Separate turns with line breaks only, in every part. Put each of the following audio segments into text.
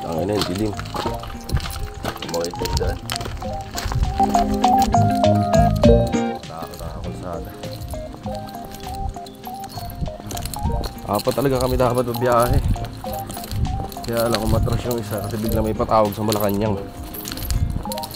Ang ina, dilim. Kumakita dyan. Takot sana. Apat talaga kami dapat mabiyahe. Kaya lang umatras yung isa kasi bigla may patawag sa Malacanang.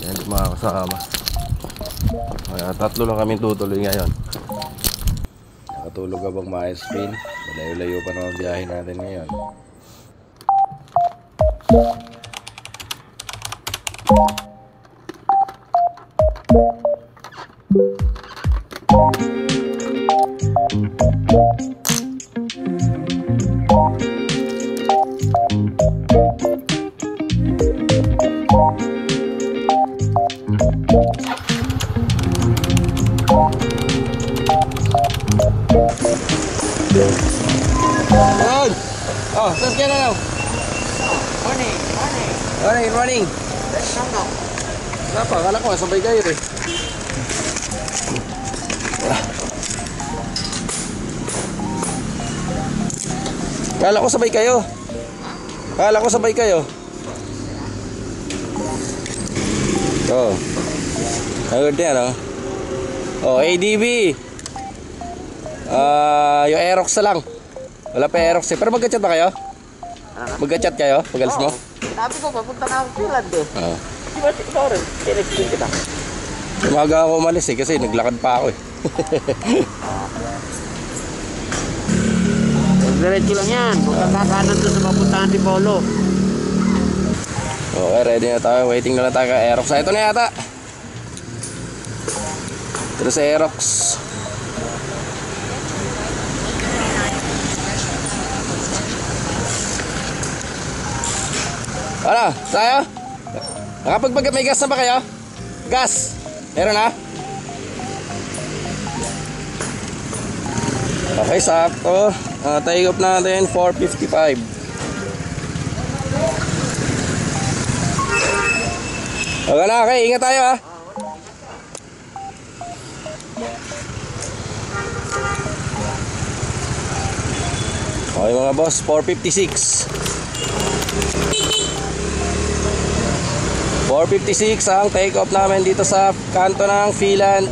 Kaya hindi makakasama. Kaya tatlo lang kami tutuloy ngayon. Nakatulog abang Miles Pin. Malayo-layo pa naman biyahe natin ngayon.
Good. Oh, saan ka na now? Morning.
Kenapa? Kala ko sabay kayo eh. Kala ko sabay kayo. Oh. Agad yan, oh. Oh, ADB. Yung Aerox na lang. Wala pa Aerox eh. Pero mag-chat ba kayo? Mag-chat kayo? Pag-alis mo?
Sabi ko, papunta na ako Finland eh.
Oo.
Di ba, ikaw rin, in-explain kita.
Umaga ako umalis eh kasi naglakad pa ako eh.
Diretso lang yan, kung kakakanan doon sa papuntahan ni Polo.
Okay, ready na tayo. Waiting na lang tayo kay Aerox. Ito na yata. Ito sa Aerox. Ano? Tayo? May gas na ba kayo? Gas? Meron na? Okay, sakto. Take off natin 4:55. Okay na, okay. Ingat tayo ha. Okay mga boss, 4:56. 4:56 ang take off namin dito sa kanto ng Finland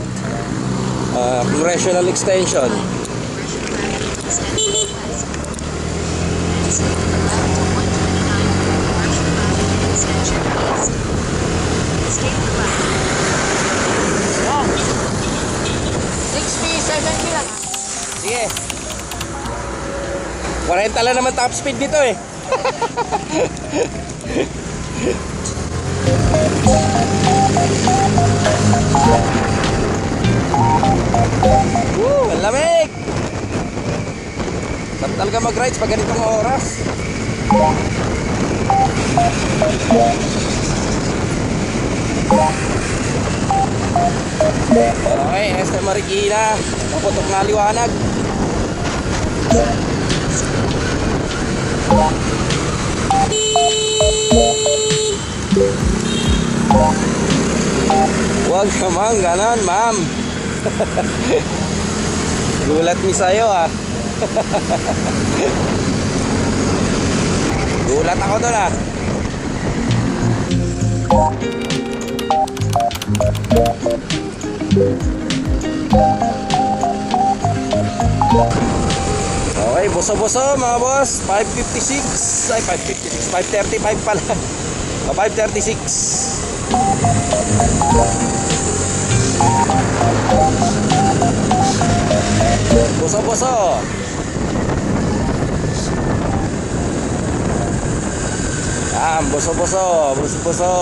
Congressional Extension. Sige. 40 lang naman top speed dito eh. Ang lamig. Sarap talaga mag-rides pag ganitong oras. Okay, SM Marikina. Paputok na liwanag. Huwag naman ganon, ma'am. Gulat mi sa'yo ah. Gulat ako doon ah. Okay, buso-buso mga boss. 5:56. Ay, 5:56. 5:35 pala. 5:36. Buso-buso. Buso-buso. Buso-buso.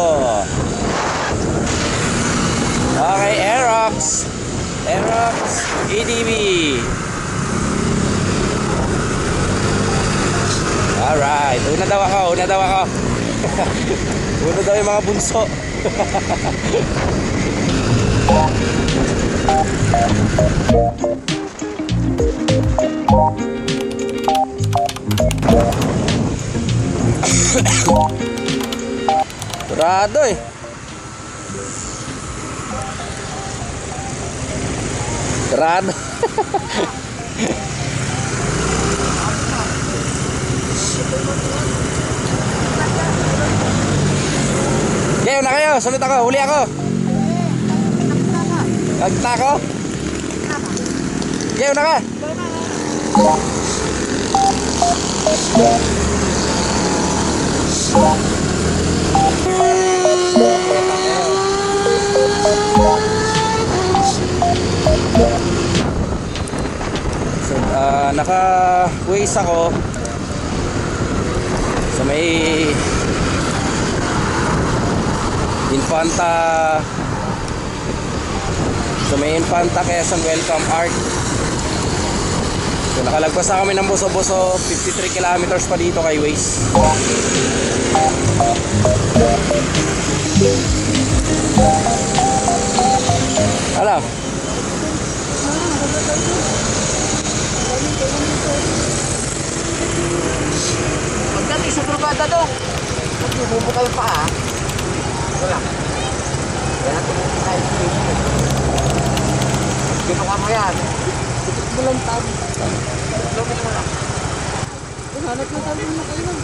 Okay, Aerox. Aerox ADV. Alright, una daw ako. Una daw yung mga bunso. Turado eh. Turado. Kayo na kayo, sunod ako, huli ako. Kagta ako. Kayo na ka. So, naka-waze ako sa may Infanta Quezon Welcome Arc. So nakalagpas na kami ng Buso-Buso, 53 kilometers pa dito kay Waze. Alam?
Pagdating sa brugada doon, bubukal pa ha. Wala. Kaya tumukul tayo sa station. Kinuha mo yan. Bulang tabi. Login mo lang. Hanap na tabi mo kayo lang.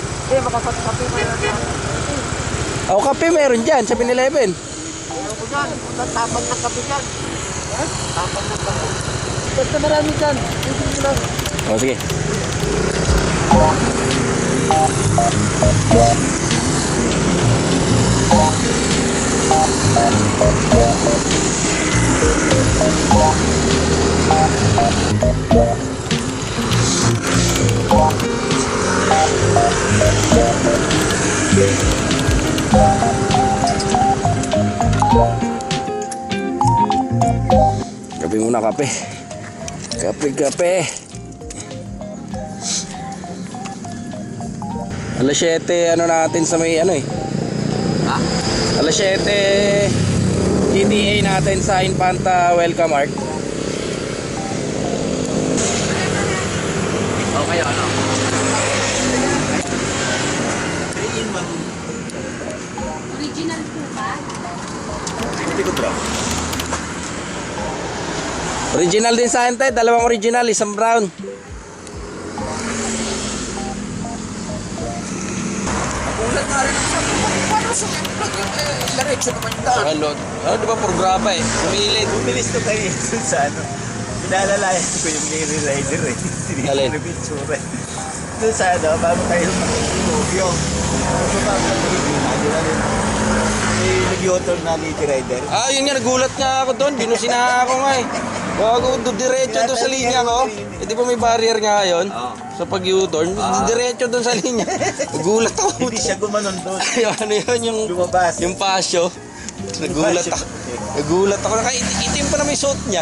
Makapagkapi mo yan.
Ako kape meron dyan sa 7-Eleven.
Ayaw ko dyan. Tapag ng kape dyan. Tapag ng kape. Basta marami dyan. Hindi mo lang.
O sige. Kape muna, kape. Kape. Alas 7 ano natin sa may ano eh. Alas 7 GTA natin sa Infanta Welcome Arc.
Okay, ano?
Original po ba?
Hindi ko drop.
Original din sa akin tayo, dalawang original, isang brown.
Nagulat na rin ako sa paano sa diretso naman yung daan.
Ano di ba programa eh, umilit.
Bumilis to kayo dun sa ano. Pinalalayan ko yung Mary Rider eh.
Alin?
Tinigil na picture eh. Doon sa ano, bago tayo mag-movie yung bago tayo nag-u-turn na Lady Rider.
Yun nga, nagulat nga ako doon, binusina ako nga eh. Bago diretso doon sa linya ko. Eh di ba may barrier nga ngayon? Sa pag-u-turn, diretso doon sa linya. Nagulat ako.
Hindi siya gumanon doon.
Ano yun,
Lumabas.
yung pasyo. Nagulat ako. Nagulat ako. Itim pa na may suot niya.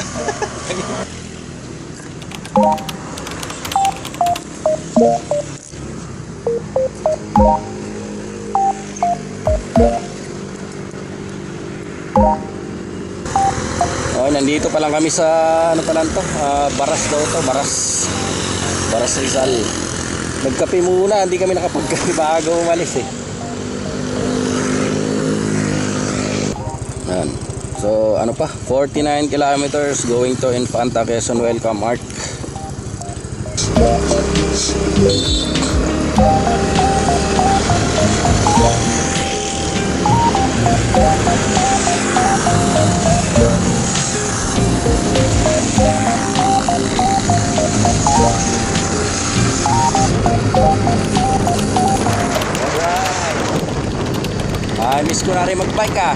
Nandito pa lang kami sa ano pa lang to, Baras daw to, Baras Rizal. Nagkape muna, hindi kami nakapagkape bago umalis eh. Yan. So ano pa, 49 kilometers going to Infanta Quezon Welcome Arc. Miss ko na rin mag-bike ah.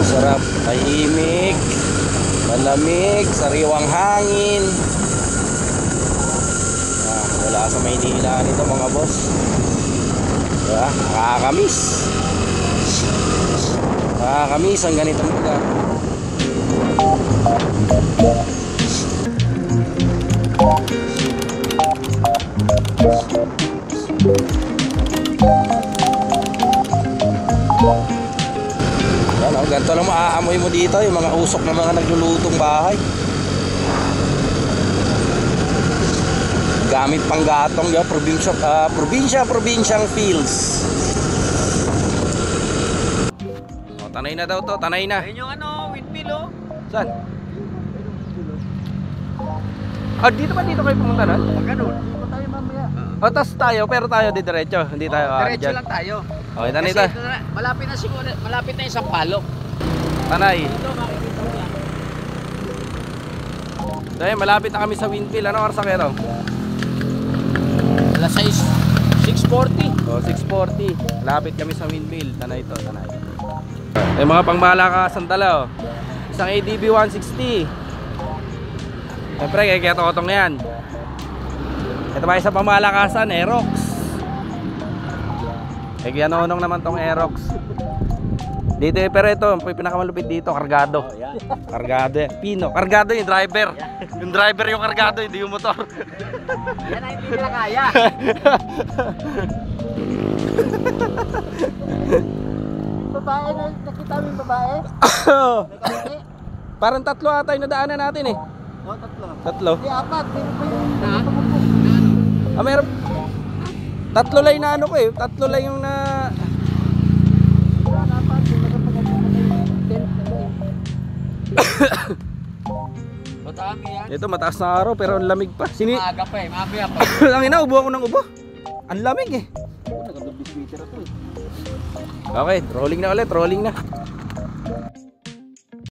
Sarap, tahimik. Ang lamig, sariwang hangin. Wala sa Maynila nito mga boss. Diba? Nakakamiss. Nakakamiss ang ganitong lugar. Ano, ganito lang maaamoy mo dito yung mga usok ng mga naglulutong bahay. Gamit pang gatong yung probinsyang fields. O, tanay na daw to, tanay na.
Ayun yung ano, windmill oh.
Saan? Ah, dito ba dito kayo pumunta nun?
Pag ganun, dito tayo mamaya.
O, tas tayo, pero tayo di diretso. Hindi tayo
Diretso
dyan.
lang tayo.
Okay, tanay
Kasi
ta.
ito na, malapit na siguro, malapit na isang palok.
Tanay.
Ito makikita mo yan.
Dahil malapit na kami sa windmill. Ano oras na kayo?
Alas 6:40.
O, 6:40. Malapit kami sa windmill. Tanay to, tanay. Yung mga pangmalakasan tala, oh. Isang ADB 160. Siyempre, kaya totong yan. Ito ba isang pangmalakasan, Aerox. Kaya nonong naman tong Aerox. Dito, pero ito, yung pinakamalupit dito, kargado. Kargado yan. Pino. Kargado yung driver. Yung driver yung kargado, hindi yung motor.
Yan ay hindi nila kaya. Babae na, nakita mo yung babae?
Parang tatlo ata yung nadaanan natin eh.
Oo, tatlo.
Tatlo.
Hindi, apat. Meron pa yung
Ah, meron. Tatlo lang na ano ko eh. Tatlo lang yung na...
Matami yan.
Ito mataas na araw pero ang lamig pa.
Maaga pa eh, mamaya pa.
Ang ina, ubo ako ng ubo. Ang lamig eh.
Nagabibis meter ako eh.
Okay, rolling na ulit, rolling na.